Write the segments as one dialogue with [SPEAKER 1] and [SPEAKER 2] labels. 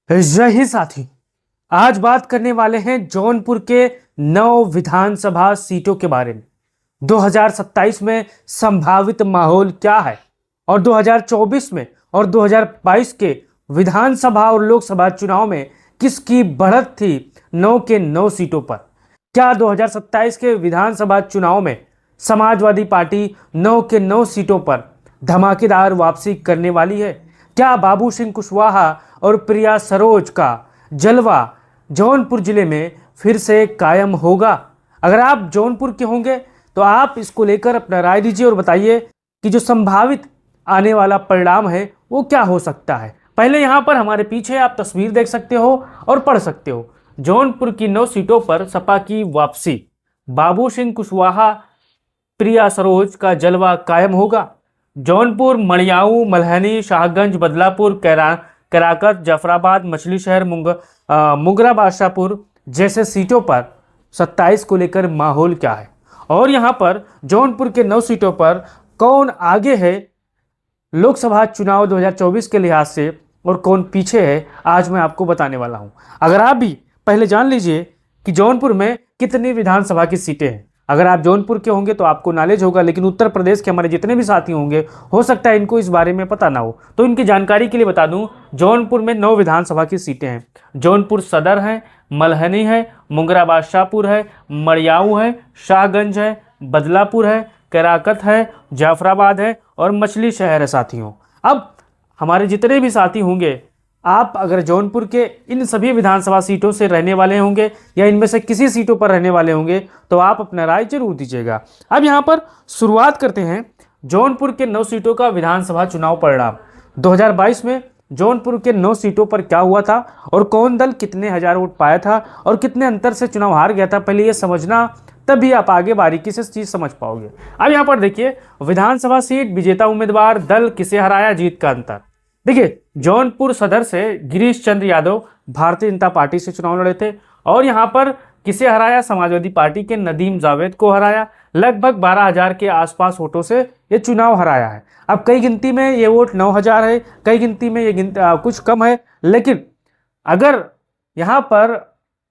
[SPEAKER 1] जय हिंद साथी। आज बात करने वाले हैं जौनपुर के 9 विधानसभा सीटों के बारे में। 2027 में संभावित माहौल क्या है और 2024 में और 2022 के विधानसभा और लोकसभा चुनाव में किसकी बढ़त थी 9 के 9 सीटों पर। क्या 2027 के विधानसभा चुनाव में समाजवादी पार्टी 9 के 9 सीटों पर धमाकेदार वापसी करने वाली है? क्या बाबू सिंह कुशवाहा और प्रिया सरोज का जलवा जौनपुर जिले में फिर से कायम होगा? अगर आप जौनपुर के होंगे तो आप इसको लेकर अपना राय दीजिए और बताइए कि जो संभावित आने वाला परिणाम है वो क्या हो सकता है। पहले यहाँ पर हमारे पीछे आप तस्वीर देख सकते हो और पढ़ सकते हो। जौनपुर की 9 सीटों पर सपा की वापसी, बाबू सिंह कुशवाहा प्रिया सरोज का जलवा कायम होगा। जौनपुर, मड़ियाऊ, मल्हनी, शाहगंज, बदलापुर, कराकत, जफराबाद, मछली शहर, मुगरा बादशाहपुर जैसे सीटों पर 27 को लेकर माहौल क्या है और यहाँ पर जौनपुर के 9 सीटों पर कौन आगे है लोकसभा चुनाव 2024 के लिहाज से और कौन पीछे है, आज मैं आपको बताने वाला हूँ। अगर आप भी पहले जान लीजिए कि जौनपुर में कितनी विधानसभा की सीटें हैं। अगर आप जौनपुर के होंगे तो आपको नॉलेज होगा, लेकिन उत्तर प्रदेश के हमारे जितने भी साथी होंगे हो सकता है इनको इस बारे में पता ना हो, तो इनकी जानकारी के लिए बता दूं। जौनपुर में 9 विधानसभा की सीटें हैं। जौनपुर सदर है, मल्हनी है, मुगरा बादशाहपुर है, मड़ियाऊ है, शाहगंज है, बदलापुर है, कराकत है, जाफराबाद है और मछली शहर है साथियों। अब हमारे जितने भी साथी होंगे, आप अगर जौनपुर के इन सभी विधानसभा सीटों से रहने वाले होंगे या इनमें से किसी सीटों पर रहने वाले होंगे तो आप अपना राय जरूर दीजिएगा। अब यहाँ पर शुरुआत करते हैं जौनपुर के 9 सीटों का विधानसभा चुनाव परिणाम। 2022 में जौनपुर के 9 सीटों पर क्या हुआ था और कौन दल कितने हजार वोट पाया था और कितने अंतर से चुनाव हार गया था, पहले ये समझना, तभी आप आगे बारीकी से चीज समझ पाओगे। अब यहाँ पर देखिए, विधानसभा सीट, विजेता उम्मीदवार, दल किसे हराया, जीत का अंतर। देखिए, जौनपुर सदर से गिरीश चंद्र यादव भारतीय जनता पार्टी से चुनाव लड़े थे और यहां पर किसे हराया, समाजवादी पार्टी के नदीम जावेद को हराया। लगभग 12,000 के आसपास वोटों से ये चुनाव हराया है। अब कई गिनती में ये वोट 9,000 है, कई गिनती में ये कुछ कम है, लेकिन अगर यहां पर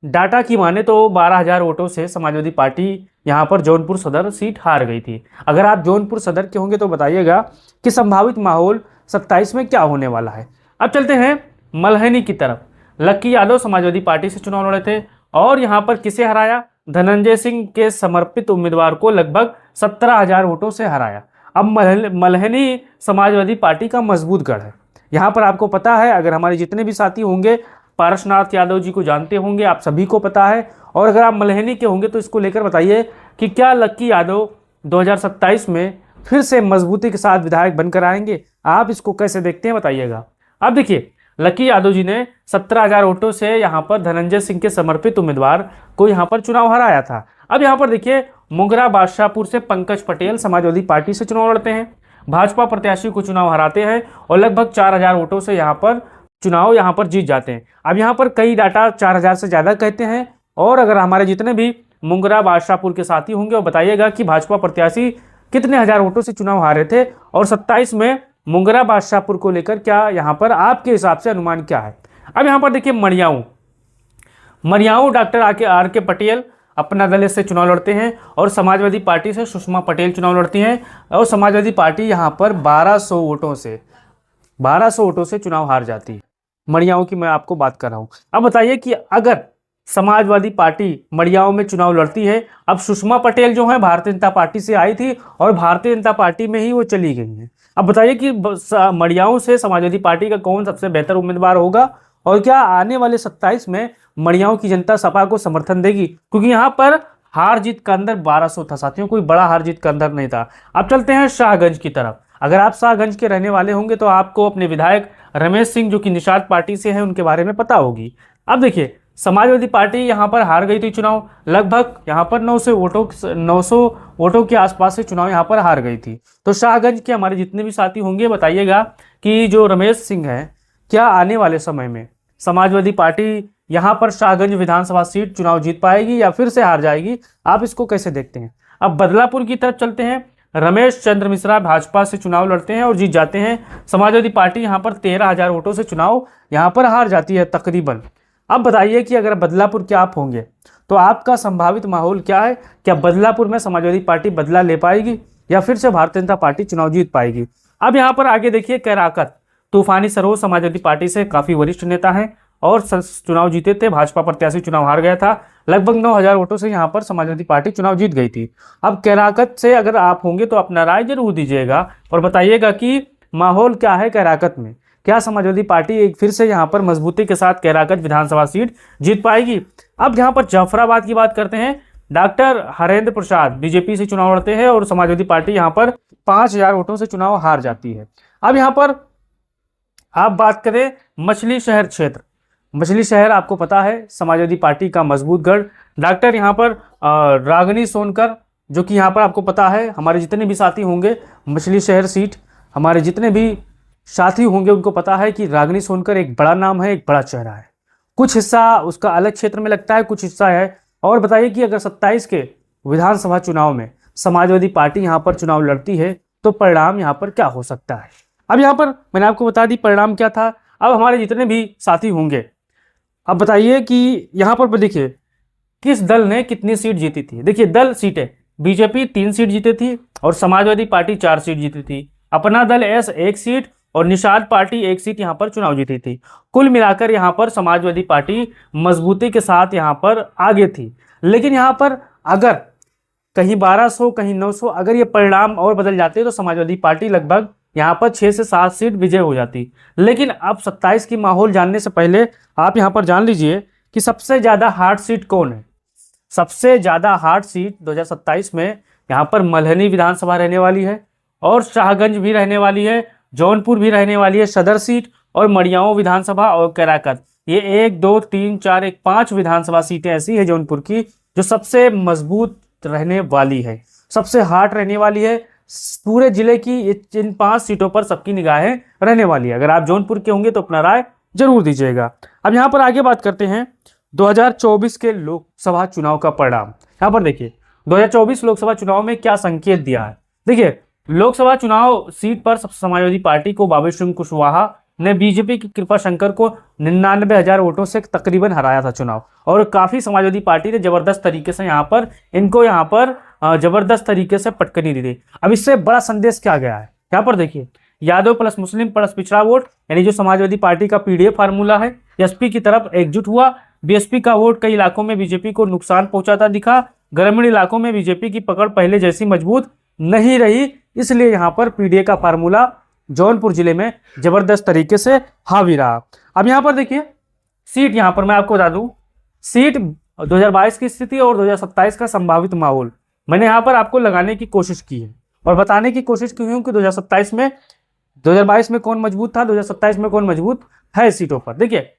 [SPEAKER 1] डाटा की माने तो 12,000 वोटों से समाजवादी पार्टी यहां पर जौनपुर सदर सीट हार गई थी। अगर आप जौनपुर सदर के होंगे तो बताइएगा कि संभावित माहौल 27 में क्या होने वाला है। अब चलते हैं मल्हनी की तरफ। लक्की यादव समाजवादी पार्टी से चुनाव लड़े थे और यहां पर किसे हराया, धनंजय सिंह के समर्पित उम्मीदवार को लगभग 17,000 वोटों से हराया। अब मल्हनी समाजवादी पार्टी का मजबूत गढ़ है। यहां पर आपको पता है, अगर हमारे जितने भी साथी होंगे पारसनाथ यादव जी को जानते होंगे, आप सभी को पता है। और अगर आप मल्हनी के होंगे तो इसको लेकर बताइए कि क्या लक्की यादव 2027 में फिर से मजबूती के साथ विधायक बनकर आएंगे? आप इसको कैसे देखते हैं बताइएगा। अब देखिए, लक्की यादव जी ने 17,000 वोटों से यहां पर धनंजय सिंह के समर्पित उम्मीदवार को यहां पर चुनाव हराया था। अब यहां पर देखिए, मुगरा बादशाहपुर से पंकज पटेल समाजवादी पार्टी से चुनाव लड़ते हैं, भाजपा प्रत्याशी को चुनाव हराते हैं और लगभग 4,000 वोटों से यहां पर चुनाव यहां पर जीत जाते हैं। अब यहां पर कई डाटा 4,000 से ज्यादा कहते हैं और अगर हमारे जितने भी मुगरा बादशाहपुर के साथी होंगे वो बताइएगा कि भाजपा प्रत्याशी कितने हजार वोटों से चुनाव हारे थे और 27 में मुगरा बादशाहपुर को लेकर क्या यहां पर आपके हिसाब से अनुमान क्या है। अब यहां पर देखिए, मड़ियाऊ डॉक्टर आर के पटेल अपना दल से चुनाव लड़ते हैं और समाजवादी पार्टी से सुषमा पटेल चुनाव लड़ती हैं और समाजवादी पार्टी यहां पर 1200 वोटों से चुनाव हार जाती है। मड़ियाऊ की मैं आपको बात कर रहा हूं। अब बताइए कि अगर समाजवादी पार्टी मड़ियाऊ में चुनाव लड़ती है, अब सुषमा पटेल जो है भारतीय जनता पार्टी से आई थी और भारतीय जनता पार्टी में ही वो चली गई हैं। अब बताइए कि मड़ियाऊ से समाजवादी पार्टी का कौन सबसे बेहतर उम्मीदवार होगा और क्या आने वाले 27 में मड़ियाऊ की जनता सपा को समर्थन देगी, क्योंकि यहाँ पर हार जीत का अंदर 1200 था साथियों, कोई बड़ा हार जीत का अंदर नहीं था। अब चलते हैं शाहगंज की तरफ। अगर आप शाहगंज के रहने वाले होंगे तो आपको अपने विधायक रमेश सिंह जो कि निषाद पार्टी से हैं उनके बारे में पता होगी। अब देखिए, समाजवादी पार्टी यहां पर हार गई थी चुनाव, लगभग यहां पर 900 वोटों के आसपास से चुनाव यहां पर हार गई थी। तो शाहगंज के हमारे जितने भी साथी होंगे बताइएगा कि जो रमेश सिंह है, क्या आने वाले समय में समाजवादी पार्टी यहां पर शाहगंज विधानसभा सीट चुनाव जीत पाएगी या फिर से हार जाएगी? आप इसको कैसे देखते हैं? अब बदलापुर की तरफ चलते हैं। रमेश चंद्र मिश्रा भाजपा से चुनाव लड़ते हैं और जीत जाते हैं। समाजवादी पार्टी यहाँ पर 13,000 वोटों से चुनाव यहाँ पर हार जाती है तकरीबन। अब बताइए कि अगर बदलापुर के आप होंगे तो आपका संभावित माहौल क्या है? क्या बदलापुर में समाजवादी पार्टी बदला ले पाएगी या फिर से भारतीय जनता पार्टी चुनाव जीत पाएगी? अब यहाँ पर आगे देखिए, कैराकत तूफानी सरोज समाजवादी पार्टी से काफी वरिष्ठ नेता हैं और चुनाव जीते थे। भाजपा प्रत्याशी चुनाव हार गया था। लगभग 9,000 वोटों से यहाँ पर समाजवादी पार्टी चुनाव जीत गई थी। अब कैराकत से अगर आप होंगे तो अपना राय जरूर दीजिएगा और बताइएगा कि माहौल क्या है कैराकत में। क्या समाजवादी पार्टी एक फिर से यहाँ पर मजबूती के साथ कैराकत विधानसभा सीट जीत पाएगी? अब यहाँ पर जाफराबाद की बात करते हैं। डॉक्टर हरेंद्र प्रसाद बीजेपी से चुनाव लड़ते हैं और समाजवादी पार्टी यहाँ पर 5,000 वोटों से चुनाव हार जाती है। अब यहाँ पर आप बात करें मछली शहर क्षेत्र। मछली शहर आपको पता है समाजवादी पार्टी का मजबूत गढ़। डॉक्टर यहाँ पर रागिनी सोनकर, जो कि यहाँ पर आपको पता है हमारे जितने भी साथी होंगे मछली शहर सीट, हमारे जितने भी साथी होंगे उनको पता है कि रागिनी सोनकर एक बड़ा नाम है, एक बड़ा चेहरा है। कुछ हिस्सा उसका अलग क्षेत्र में लगता है, कुछ हिस्सा है। और बताइए कि अगर 27 के विधानसभा चुनाव में समाजवादी पार्टी यहाँ पर चुनाव लड़ती है तो परिणाम यहाँ पर क्या हो सकता है? अब यहाँ पर मैंने आपको बता दी परिणाम क्या था। अब हमारे जितने भी साथी होंगे अब बताइए कि यहाँ पर देखिए किस दल ने कितनी सीट जीती थी। देखिए दल सीटें, बीजेपी 3 सीट जीती थी और समाजवादी पार्टी 4 सीट जीती थी। अपना दल एस 1 सीट और निषाद पार्टी 1 सीट यहाँ पर चुनाव जीती थी। कुल मिलाकर यहाँ पर समाजवादी पार्टी मजबूती के साथ यहाँ पर आगे थी। लेकिन यहाँ पर अगर कहीं 1200 कहीं 900 अगर ये परिणाम और बदल जाते तो समाजवादी पार्टी लगभग यहाँ पर 6 से 7 सीट विजय हो जाती। लेकिन अब 27 की माहौल जानने से पहले आप यहाँ पर जान लीजिए कि सबसे ज्यादा हार्ड सीट कौन है। सबसे ज्यादा हार्ड सीट 2027 में यहाँ पर मल्हनी विधानसभा रहने वाली है और शाहगंज भी रहने वाली है, जौनपुर भी रहने वाली है सदर सीट, और मड़ियाओं विधानसभा और कैराकत। ये 1 2 3 4 1 5 विधानसभा सीटें ऐसी है जौनपुर की जो सबसे मजबूत रहने वाली है, सबसे हार्ड रहने वाली है। पूरे जिले की इन 5 सीटों पर सबकी निगाहें रहने वाली है। अगर आप जौनपुर के होंगे तो अपना राय जरूर दीजिएगा। अब यहाँ पर आगे बात करते हैं 2024 के लोकसभा चुनाव का परिणाम। यहाँ पर देखिए 2024 लोकसभा चुनाव में क्या संकेत दिया है। देखिए लोकसभा चुनाव सीट पर समाजवादी पार्टी को बाबू सिंह कुशवाहा ने बीजेपी की कृपा शंकर को 99,000 वोटों से तकरीबन हराया था चुनाव, और काफी समाजवादी पार्टी ने जबरदस्त तरीके से यहाँ पर जबरदस्त तरीके से पटकनी दी थी। अब इससे बड़ा संदेश क्या गया है, यहाँ पर देखिए यादव प्लस मुस्लिम प्लस पिछड़ा वोट, यानी जो समाजवादी पार्टी का पीडीएफ फार्मूला है, एसपी की तरफ एकजुट हुआ। बीएसपी का वोट कई इलाकों में बीजेपी को नुकसान पहुंचाता दिखा। ग्रामीण इलाकों में बीजेपी की पकड़ पहले जैसी मजबूत नहीं रही, इसलिए यहाँ पर पीडीए का फार्मूला जौनपुर जिले में जबरदस्त तरीके से हावी रहा। अब यहाँ पर देखिए सीट, यहाँ पर मैं आपको बता दूं सीट 2022 की स्थिति और 2027 का संभावित माहौल मैंने यहाँ पर आपको लगाने की कोशिश की है और बताने की कोशिश की हूँ कि 2022 में कौन मजबूत था, 2027 में कौन मजबूत है सीटों पर। देखिए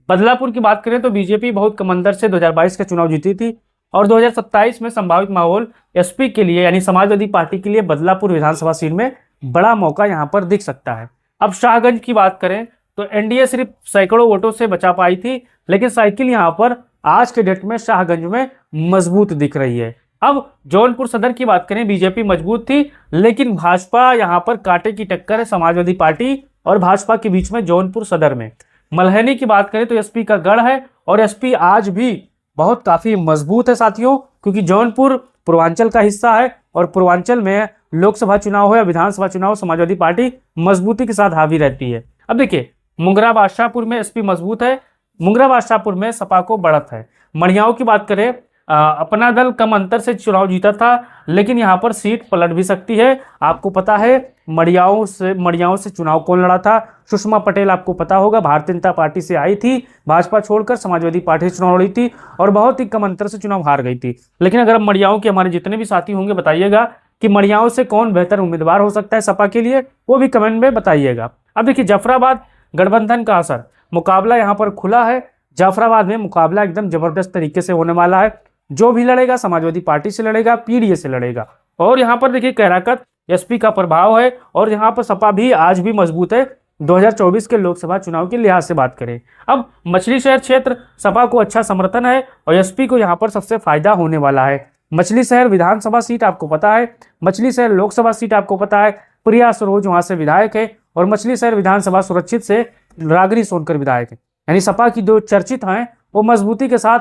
[SPEAKER 1] बदलापुर की बात करें तो बीजेपी बहुत कम अंतर से 2022 का चुनाव जीती थी और 2027 में संभावित माहौल एसपी के लिए यानी समाजवादी पार्टी के लिए बदलापुर विधानसभा सीट में बड़ा मौका यहां पर दिख सकता है। अब शाहगंज की बात करें तो एनडीए सिर्फ सैकड़ों वोटों से बचा पाई थी, लेकिन साइकिल यहां पर आज के डेट में शाहगंज में मजबूत दिख रही है। अब जौनपुर सदर की बात करें, बीजेपी मजबूत थी लेकिन भाजपा यहां पर कांटे की टक्कर है समाजवादी पार्टी और भाजपा के बीच में जौनपुर सदर में। मल्हनी की बात करें तो एसपी का गढ़ है और एसपी आज भी बहुत काफी मजबूत है साथियों, क्योंकि जौनपुर पूर्वांचल का हिस्सा है और पूर्वांचल में लोकसभा चुनाव हो या विधानसभा चुनाव समाजवादी पार्टी मजबूती के साथ हावी रहती है। अब देखिए मुंगरा बादशाहपुर में एसपी मजबूत है, मुंगरा बादशाहपुर में सपा को बढ़त है। मड़ियाओं की बात करें, अपना दल कम अंतर से चुनाव जीता था लेकिन यहाँ पर सीट पलट भी सकती है। आपको पता है मड़ियाओं से चुनाव कौन लड़ा था, सुषमा पटेल आपको पता होगा, भारतीय जनता पार्टी से आई थी, भाजपा छोड़कर समाजवादी पार्टी से चुनाव लड़ी थी और बहुत ही कम अंतर से चुनाव हार गई थी। लेकिन अगर मड़ियाओं के हमारे जितने भी साथी होंगे बताइएगा कि मड़ियाओं से कौन बेहतर उम्मीदवार हो सकता है सपा के लिए, वो भी कमेंट में बताइएगा। अब देखिए जाफराबाद गठबंधन का असर, मुकाबला यहाँ पर खुला है। जाफराबाद में मुकाबला एकदम जबरदस्त तरीके से होने वाला है। जो भी लड़ेगा समाजवादी पार्टी से लड़ेगा, पीडीए से लड़ेगा। और यहाँ पर देखिए कैराकत एसपी का प्रभाव है और यहाँ पर सपा भी आज भी मजबूत है 2024 के लोकसभा चुनाव के लिहाज से बात करें। अब मछली शहर क्षेत्र सपा को अच्छा समर्थन है और एसपी को यहाँ पर सबसे फायदा होने वाला है। मछली शहर विधानसभा सीट आपको पता है, मछली शहर लोकसभा सीट आपको पता है, प्रिया सरोज वहां से विधायक है, और मछली शहर विधानसभा सुरक्षित से रागिनी सोनकर विधायक है। यानी सपा की जो चर्चित हैं वो मजबूती के साथ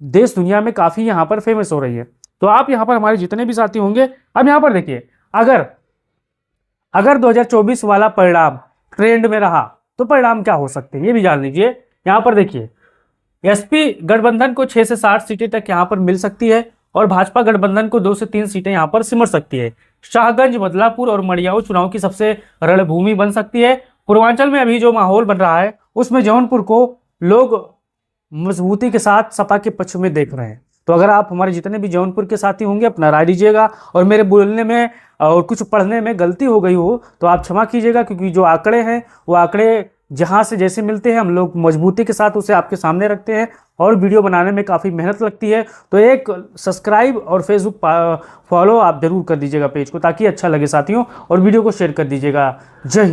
[SPEAKER 1] देश दुनिया में काफी यहाँ पर फेमस हो रही है। तो आप यहाँ पर हमारे जितने भी साथी होंगे, अब यहाँ पर देखिए, अगर 2024 वाला परिणाम ट्रेंड में रहा तो परिणाम क्या हो सकते हैं ये भी जान लीजिए। यहाँ पर देखिए, एसपी गठबंधन को 6 से 7 सीटें तक यहाँ पर मिल सकती है, और भाजपा गठबंधन को 2 से 3 सीटें यहाँ पर सिमट सकती है। शाहगंज, बदलापुर और मड़ियाऊ चुनाव की सबसे रणभूमि बन सकती है। पूर्वांचल में अभी जो माहौल बन रहा है उसमें जौनपुर को लोग मजबूती के साथ सपा के पक्ष में देख रहे हैं। तो अगर आप हमारे जितने भी जौनपुर के साथी होंगे अपना राय दीजिएगा, और मेरे बोलने में और कुछ पढ़ने में गलती हो गई हो तो आप क्षमा कीजिएगा, क्योंकि जो आंकड़े हैं वो आंकड़े जहां से जैसे मिलते हैं हम लोग मजबूती के साथ उसे आपके सामने रखते हैं, और वीडियो बनाने में काफ़ी मेहनत लगती है। तो एक सब्सक्राइब और फेसबुक फॉलो आप जरूर कर दीजिएगा पेज को, ताकि अच्छा लगे साथियों, और वीडियो को शेयर कर दीजिएगा। जय हिंद।